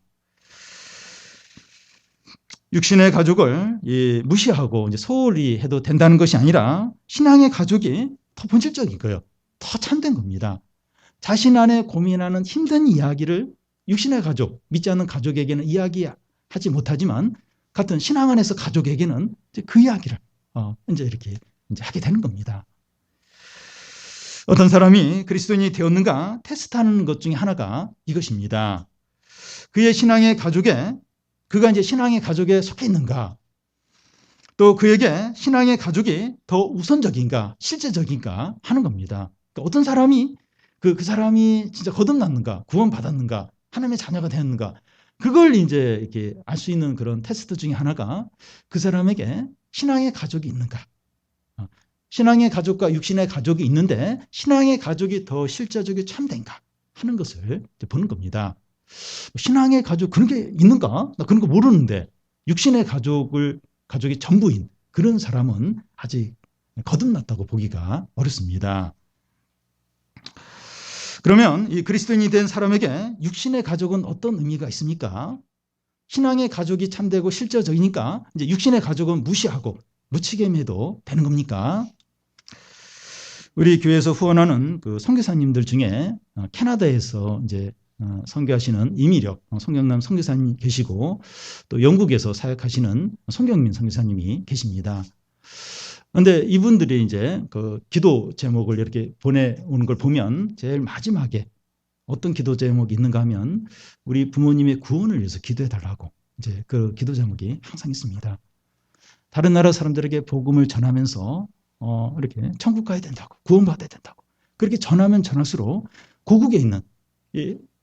육신의 가족을 무시하고 이제 소홀히 해도 된다는 것이 아니라 신앙의 가족이 더 본질적인 거예요. 더 참된 겁니다. 자신 안에 고민하는 힘든 이야기를 육신의 가족, 믿지 않는 가족에게는 이야기하지 못하지만 같은 신앙 안에서 가족에게는 이제 그 이야기를 이제 이렇게 이제 하게 되는 겁니다. 어떤 사람이 그리스도인이 되었는가 테스트하는 것 중에 하나가 이것입니다. 그의 신앙의 가족에 그가 이제 신앙의 가족에 속해 있는가, 또 그에게 신앙의 가족이 더 우선적인가, 실제적인가 하는 겁니다. 그러니까 어떤 사람이 그 사람이 진짜 거듭났는가, 구원받았는가, 하나님의 자녀가 되었는가, 그걸 이제 이렇게 알 수 있는 그런 테스트 중에 하나가 그 사람에게 신앙의 가족이 있는가. 신앙의 가족과 육신의 가족이 있는데 신앙의 가족이 더 실제적이고 참된가 하는 것을 보는 겁니다. 신앙의 가족 그런 게 있는가? 나 그런 거 모르는데 육신의 가족이 전부인 그런 사람은 아직 거듭났다고 보기가 어렵습니다. 그러면 이 그리스도인이 된 사람에게 육신의 가족은 어떤 의미가 있습니까? 신앙의 가족이 참되고 실제적이니까 이제 육신의 가족은 무시하고 무책임해도 되는 겁니까? 우리 교회에서 후원하는 그 선교사님들 중에 캐나다에서 이제 선교하시는 이미력 성경남 선교사님 계시고 또 영국에서 사역하시는 송경민 선교사님이 계십니다. 그런데 이분들이 이제 그 기도 제목을 이렇게 보내오는 걸 보면 제일 마지막에 어떤 기도 제목이 있는가 하면 우리 부모님의 구원을 위해서 기도해 달라고 이제 그 기도 제목이 항상 있습니다. 다른 나라 사람들에게 복음을 전하면서 이렇게 천국 가야 된다고, 구원받아야 된다고 그렇게 전하면 전할수록 고국에 있는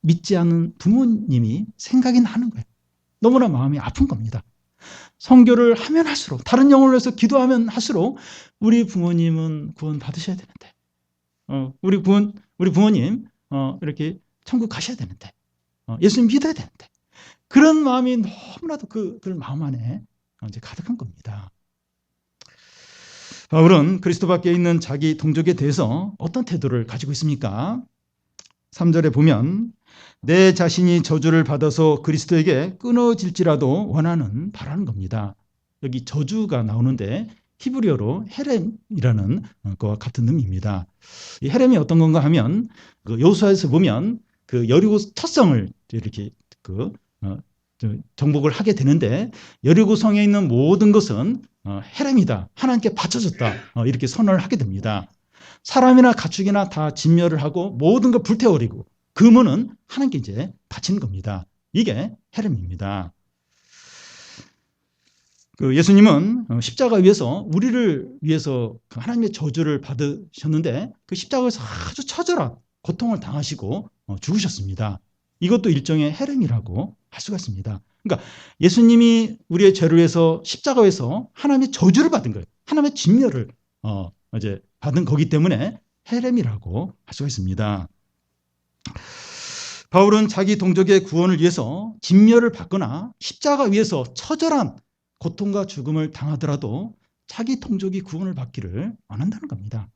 믿지 않는 부모님이 생각이 나는 거예요. 너무나 마음이 아픈 겁니다. 선교를 하면 할수록, 다른 영혼을 위해서 기도하면 할수록 우리 부모님은 구원 받으셔야 되는데, 우리 부모님 이렇게 천국 가셔야 되는데, 예수님 믿어야 되는데, 그런 마음이 너무나도 그들 마음 안에 이제 가득한 겁니다. 바울은 그리스도 밖에 있는 자기 동족에 대해서 어떤 태도를 가지고 있습니까? 3절에 보면 내 자신이 저주를 받아서 그리스도에게 끊어질지라도 원하는 바라는 겁니다. 여기 저주가 나오는데 히브리어로 헤렘이라는 것과 같은 의미입니다. 이 헤렘이 어떤 건가 하면 그 여호수아에서 보면 그 여리고 첫성을 이렇게 정복을 하게 되는데 여리고 성에 있는 모든 것은 헤렘이다. 하나님께 바쳐졌다. 이렇게 선언을 하게 됩니다. 사람이나 가축이나 다 진멸을 하고 모든 걸 불태워버리고 금은은 하나님께 이제 바치는 겁니다. 이게 헤렘입니다. 그 예수님은 십자가 위에서 우리를 위해서 하나님의 저주를 받으셨는데 그 십자가에서 아주 처절한 고통을 당하시고 죽으셨습니다. 이것도 일종의 헤렘이라고 할 수가 있습니다. 그러니까 예수님이 우리의 죄를 위해서 십자가에서 하나님의 저주를 받은 거예요. 하나님의 진멸을 이제 받은 거기 때문에 헤렘이라고 할 수가 있습니다. 바울은 자기 동족의 구원을 위해서 진멸을 받거나 십자가 위에서 처절한 고통과 죽음을 당하더라도 자기 동족이 구원을 받기를 원한다는 겁니다.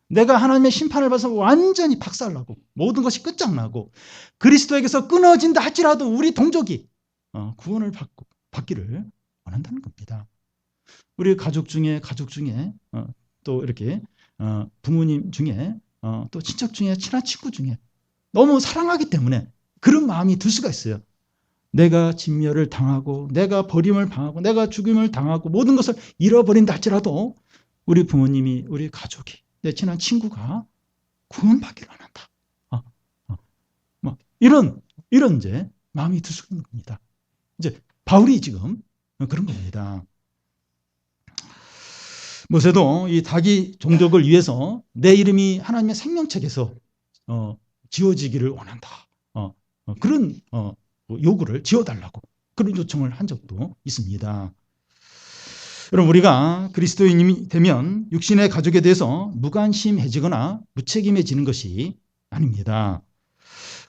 내가 하나님의 심판을 받아서 완전히 박살나고 모든 것이 끝장나고 그리스도에게서 끊어진다 할지라도 우리 동족이 구원을 받기를 원한다는 겁니다. 우리 가족 중에 또 이렇게 부모님 중에 또 친척 중에 친한 친구 중에 너무 사랑하기 때문에 그런 마음이 들 수가 있어요. 내가 진멸을 당하고 내가 버림을 당하고 내가 죽임을 당하고 모든 것을 잃어버린다 할지라도 우리 부모님이 우리 가족이 내 친한 친구가 구원받기를 원한다. 이런 이제 마음이 들 수 있는 겁니다. 이제 바울이 지금 그런 겁니다. 모세도 이 자기 종족을 위해서 내 이름이 하나님의 생명책에서 지워지기를 원한다. 그런 요구를 지워달라고 그런 요청을 한 적도 있습니다. 여러분 우리가 그리스도인이 되면 육신의 가족에 대해서 무관심해지거나 무책임해지는 것이 아닙니다.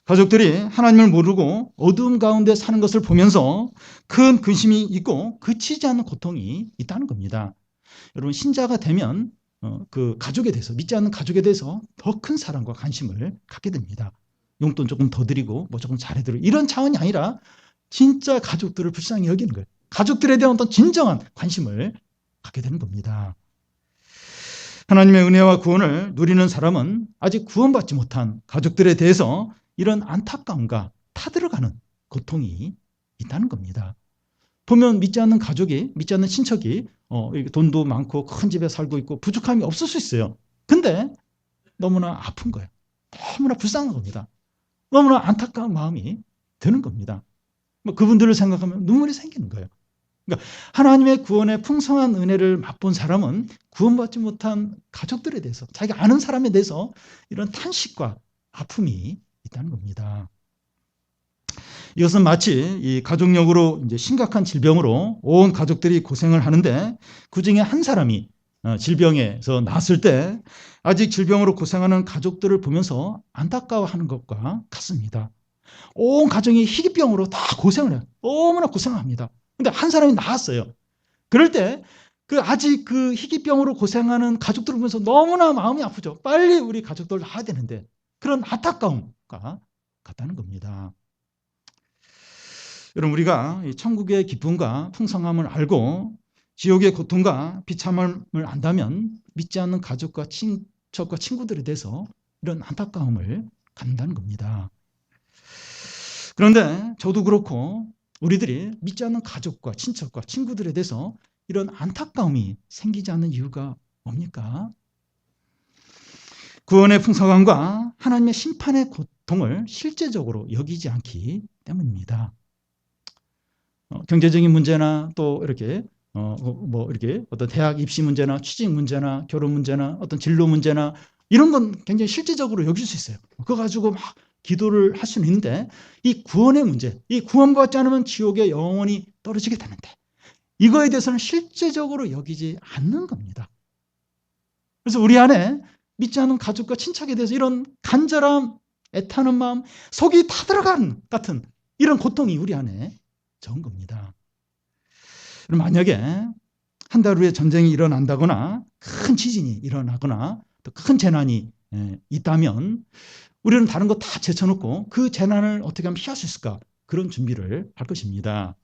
가족들이 하나님을 모르고 어두움 가운데 사는 것을 보면서 큰 근심이 있고 그치지 않는 고통이 있다는 겁니다. 여러분 신자가 되면 그 가족에 대해서 믿지 않는 가족에 대해서 더 큰 사랑과 관심을 갖게 됩니다. 용돈 조금 더 드리고 뭐 조금 잘해드리고 이런 차원이 아니라 진짜 가족들을 불쌍히 여기는 거예요. 가족들에 대한 어떤 진정한 관심을 갖게 되는 겁니다. 하나님의 은혜와 구원을 누리는 사람은 아직 구원받지 못한 가족들에 대해서 이런 안타까움과 타들어가는 고통이 있다는 겁니다. 보면 믿지 않는 가족이, 믿지 않는 친척이 돈도 많고 큰 집에 살고 있고 부족함이 없을 수 있어요. 근데 너무나 아픈 거예요. 너무나 불쌍한 겁니다. 너무나 안타까운 마음이 드는 겁니다. 그분들을 생각하면 눈물이 생기는 거예요. 그러니까 하나님의 구원의 풍성한 은혜를 맛본 사람은 구원받지 못한 가족들에 대해서, 자기가 아는 사람에 대해서 이런 탄식과 아픔이 있다는 겁니다. 이것은 마치 이 가족력으로 이제 심각한 질병으로 온 가족들이 고생을 하는데 그 중에 한 사람이 질병에서 나았을 때 아직 질병으로 고생하는 가족들을 보면서 안타까워하는 것과 같습니다. 온 가정이 희귀병으로 다 고생을 해요. 너무나 고생합니다. 근데 한 사람이 나았어요. 그럴 때 아직 그 희귀병으로 고생하는 가족들을 보면서 너무나 마음이 아프죠. 빨리 우리 가족들 나아야 되는데 그런 안타까움과 같다는 겁니다. 여러분, 우리가 천국의 기쁨과 풍성함을 알고 지옥의 고통과 비참함을 안다면 믿지 않는 가족과 친척과 친구들에 대해서 이런 안타까움을 갖는다는 겁니다. 그런데 저도 그렇고 우리들이 믿지 않는 가족과 친척과 친구들에 대해서 이런 안타까움이 생기지 않는 이유가 뭡니까? 구원의 풍성함과 하나님의 심판의 고통을 실제적으로 여기지 않기 때문입니다. 경제적인 문제나 또 이렇게 이렇게 어떤 대학 입시 문제나 취직 문제나 결혼 문제나 어떤 진로 문제나 이런 건 굉장히 실제적으로 여길 수 있어요. 그거 가지고 막 기도를 할 수는 있는데 이 구원의 문제, 이 구원받지 않으면 지옥에 영원히 떨어지게 되는데 이거에 대해서는 실제적으로 여기지 않는 겁니다. 그래서 우리 안에 믿지 않는 가족과 친척에 대해서 이런 간절함, 애타는 마음, 속이 타들어간 같은 이런 고통이 우리 안에 적은 겁니다. 만약에 한 달 후에 전쟁이 일어난다거나 큰 지진이 일어나거나 또 큰 재난이 있다면 우리는 다른 거 다 제쳐놓고 그 재난을 어떻게 하면 피할 수 있을까? 그런 준비를 할 것입니다.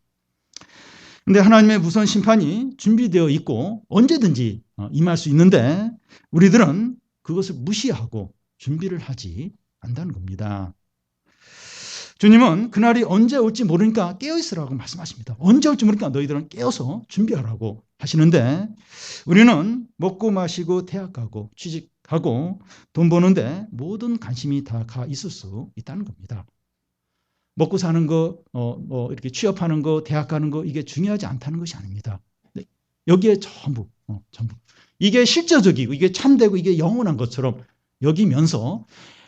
그런데 하나님의 무서운 심판이 준비되어 있고 언제든지 임할 수 있는데 우리들은 그것을 무시하고 준비를 하지 않는다는 겁니다. 주님은 그날이 언제 올지 모르니까 깨어있으라고 말씀하십니다. 언제 올지 모르니까 너희들은 깨어서 준비하라고 하시는데 우리는 먹고 마시고 대학 가고 취직하고 돈 버는데 모든 관심이 다 가 있을 수 있다는 겁니다. 먹고 사는 거, 이렇게 취업하는 거, 대학 가는 거 이게 중요하지 않다는 것이 아닙니다. 여기에 전부. 이게 실제적이고 이게 참되고 이게 영원한 것처럼 여기면서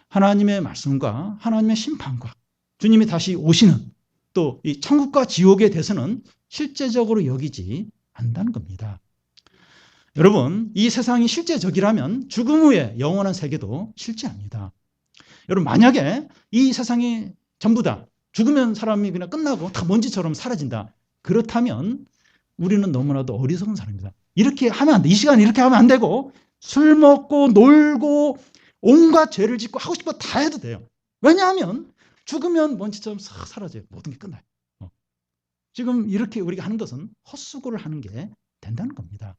하나님의 말씀과 하나님의 심판과 주님이 다시 오시는 또 이 천국과 지옥에 대해서는 실제적으로 여기지 않는다는 겁니다. 여러분, 이 세상이 실제적이라면 죽음 후에 영원한 세계도 실제합니다. 여러분, 만약에 이 세상이 전부 다 죽으면 사람이 그냥 끝나고 다 먼지처럼 사라진다. 그렇다면 우리는 너무나도 어리석은 사람입니다. 이렇게 하면 안 돼. 이 시간에 이렇게 하면 안 되고 술 먹고 놀고 온갖 죄를 짓고 하고 싶어 다 해도 돼요. 왜냐하면 죽으면 먼지처럼 싹 사라져요. 모든 게 끝나요. 지금 이렇게 우리가 하는 것은 헛수고를 하는 게 된다는 겁니다.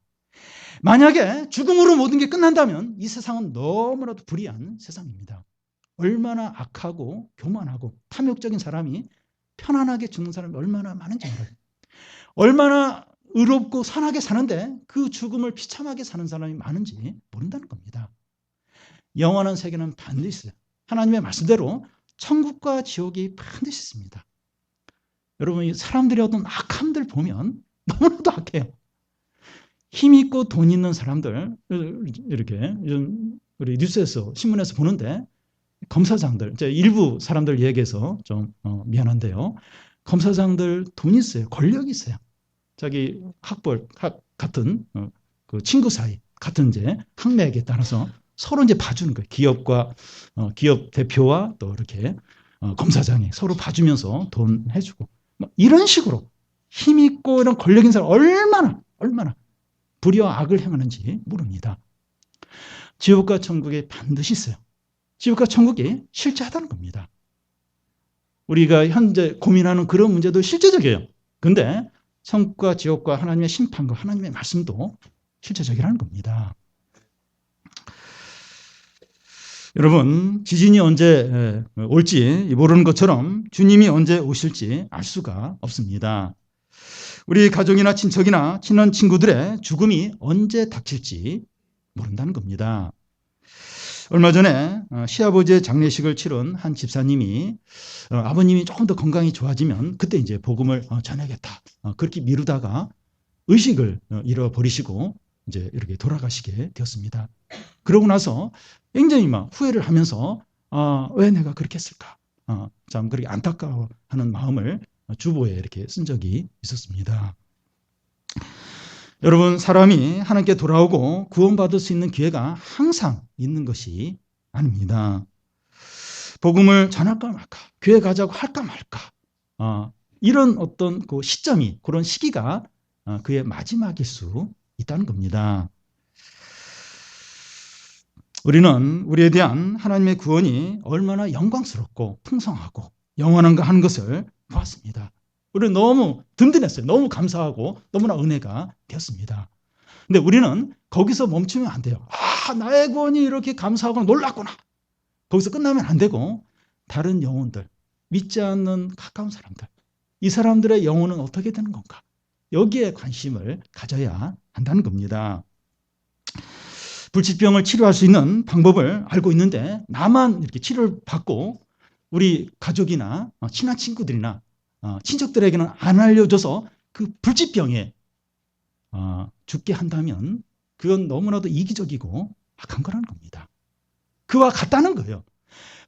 만약에 죽음으로 모든 게 끝난다면 이 세상은 너무나도 불의한 세상입니다. 얼마나 악하고 교만하고 탐욕적인 사람이 편안하게 죽는 사람이 얼마나 많은지 몰라요. 얼마나 의롭고 선하게 사는데 그 죽음을 비참하게 사는 사람이 많은지 모른다는 겁니다. 영원한 세계는 반드시 있어요. 하나님의 말씀대로 천국과 지옥이 반드시 있습니다. 여러분, 이 사람들의 어떤 악함들 보면 너무나도 악해요. 힘 있고 돈 있는 사람들 이렇게 우리 뉴스에서 신문에서 보는데 검사장들, 일부 사람들 얘기해서 좀 미안한데요. 검사장들 돈 있어요. 권력이 있어요. 자기 같은 그 친구 사이 같은 이제 학맥에 따라서 서로 이제 봐주는 거예요. 기업과 기업 대표와 또 이렇게 검사장이 서로 봐주면서 돈 해주고 이런 식으로 힘 있고 이런 권력 있는 사람 얼마나 불의와 악을 행하는지 모릅니다. 지옥과 천국에 반드시 있어요. 지옥과 천국이 실제하다는 겁니다. 우리가 현재 고민하는 그런 문제도 실제적이에요. 근데 천국과 지옥과 하나님의 심판과 하나님의 말씀도 실제적이라는 겁니다. 여러분, 지진이 언제 올지 모르는 것처럼 주님이 언제 오실지 알 수가 없습니다. 우리 가족이나 친척이나 친한 친구들의 죽음이 언제 닥칠지 모른다는 겁니다. 얼마 전에 시아버지의 장례식을 치른 한 집사님이 아버님이 조금 더 건강이 좋아지면 그때 이제 복음을 전하겠다. 그렇게 미루다가 의식을 잃어버리시고 이제 이렇게 돌아가시게 되었습니다. 그러고 나서 굉장히 막 후회를 하면서 왜 내가 그렇게 했을까? 참 그렇게 안타까워하는 마음을 주보에 이렇게 쓴 적이 있었습니다. 여러분, 사람이 하나님께 돌아오고 구원받을 수 있는 기회가 항상 있는 것이 아닙니다. 복음을 전할까 말까, 교회 가자고 할까 말까, 이런 어떤 그 시점이, 그런 시기가 그의 마지막일 수 있다는 겁니다. 우리는 우리에 대한 하나님의 구원이 얼마나 영광스럽고 풍성하고 영원한가 하는 것을 보았습니다. 우리는 너무 든든했어요. 너무 감사하고 너무나 은혜가 되었습니다. 근데 우리는 거기서 멈추면 안 돼요. 나의 구원이 이렇게 감사하고 놀랐구나. 거기서 끝나면 안 되고 다른 영혼들, 믿지 않는 가까운 사람들, 이 사람들의 영혼은 어떻게 되는 건가? 여기에 관심을 가져야 한다는 겁니다. 불치병을 치료할 수 있는 방법을 알고 있는데 나만 이렇게 치료를 받고 우리 가족이나 친한 친구들이나 친척들에게는 안 알려줘서 그 불치병에 죽게 한다면 그건 너무나도 이기적이고 악한 거라는 겁니다. 그와 같다는 거예요.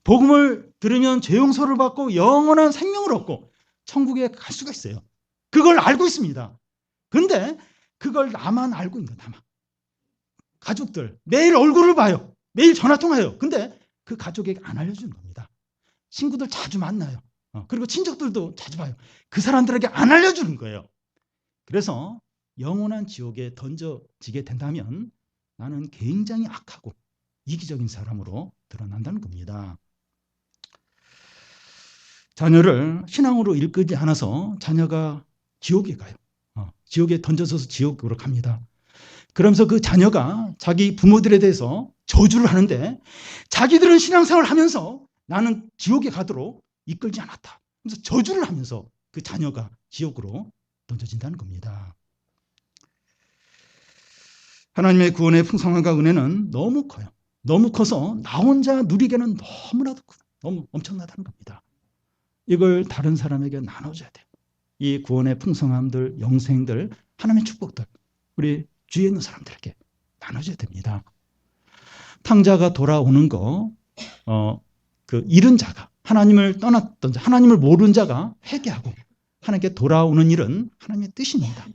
복음을 들으면 죄 용서를 받고 영원한 생명을 얻고 천국에 갈 수가 있어요. 그걸 알고 있습니다. 그런데 그걸 나만 알고 있는 거야. 나만. 가족들 매일 얼굴을 봐요. 매일 전화통화해요. 근데 그 가족에게 안 알려주는 겁니다. 친구들 자주 만나요. 그리고 친척들도 자주 봐요. 그 사람들에게 안 알려주는 거예요. 그래서 영원한 지옥에 던져지게 된다면 나는 굉장히 악하고 이기적인 사람으로 드러난다는 겁니다. 자녀를 신앙으로 이끌지 않아서 자녀가 지옥에 가요. 지옥에 던져져서 지옥으로 갑니다. 그러면서 그 자녀가 자기 부모들에 대해서 저주를 하는데 자기들은 신앙생활을 하면서 나는 지옥에 가도록 이끌지 않았다. 그래서 저주를 하면서 그 자녀가 지옥으로 던져진다는 겁니다. 하나님의 구원의 풍성함과 은혜는 너무 커요. 너무 커서 나 혼자 누리기에는 너무나도 너무 엄청나다는 겁니다. 이걸 다른 사람에게 나눠줘야 돼요. 이 구원의 풍성함들, 영생들, 하나님의 축복들 우리 주위에 있는 사람들에게 나눠줘야 됩니다. 탕자가 돌아오는 거, 그 잃은 자가 하나님을 떠났던 자, 하나님을 모르는 자가 회개하고 하나님께 돌아오는 일은 하나님의 뜻입니다.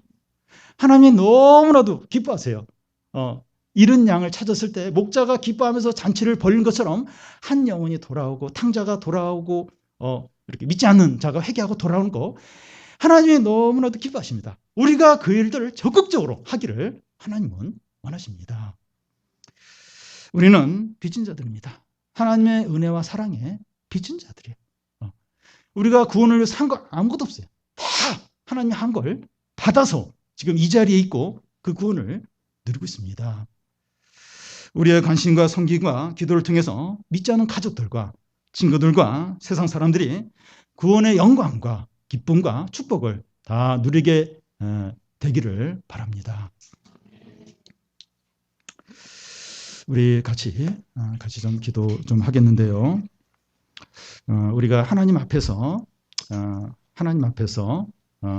하나님이 너무나도 기뻐하세요. 잃은 양을 찾았을 때 목자가 기뻐하면서 잔치를 벌린 것처럼 한 영혼이 돌아오고 탕자가 돌아오고 이렇게 믿지 않는 자가 회개하고 돌아오는 거 하나님이 너무나도 기뻐하십니다. 우리가 그 일들을 적극적으로 하기를 하나님은 원하십니다. 우리는 빚진 자들입니다. 하나님의 은혜와 사랑에 빚진 자들이에요. 우리가 구원을 위해서 한 거 아무것도 없어요. 다 하나님이 한 걸 받아서 지금 이 자리에 있고 그 구원을 누리고 있습니다. 우리의 관심과 섬김과 기도를 통해서 믿지 않는 가족들과 친구들과 세상 사람들이 구원의 영광과 기쁨과 축복을 다 누리게 되기를 바랍니다. 우리 같이 좀 기도 좀 하겠는데요. 우리가 하나님 앞에서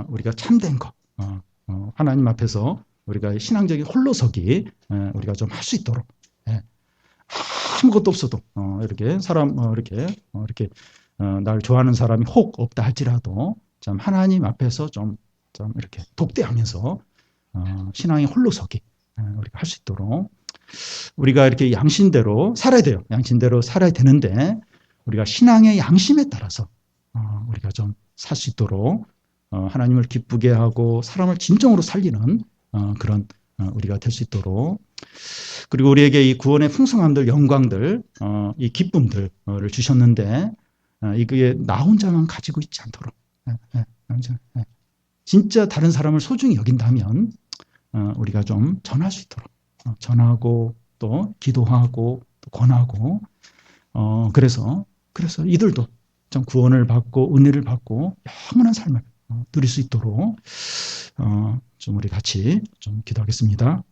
우리가 참된 거, 하나님 앞에서 우리가 신앙적인 홀로서기 우리가 좀 할 수 있도록 아무것도 없어도 이렇게 사람 이렇게 날 좋아하는 사람이 혹 없다 할지라도 참 하나님 앞에서 좀 이렇게 독대하면서 신앙의 홀로서기 우리가 할 수 있도록 우리가 이렇게 양심대로 살아야 돼요. 양심대로 살아야 되는데 우리가 신앙의 양심에 따라서 우리가 좀 살 수 있도록 하나님을 기쁘게 하고 사람을 진정으로 살리는 그런 우리가 될 수 있도록 그리고 우리에게 이 구원의 풍성함들, 영광들, 이 기쁨들을 주셨는데 이게 나 혼자만 가지고 있지 않도록 진짜 다른 사람을 소중히 여긴다면 우리가 좀 전할 수 있도록 전하고 또 기도하고 또 권하고 그래서 이들도 좀 구원을 받고 은혜를 받고 영원한 삶을 누릴 수 있도록 좀 우리 같이 좀 기도하겠습니다.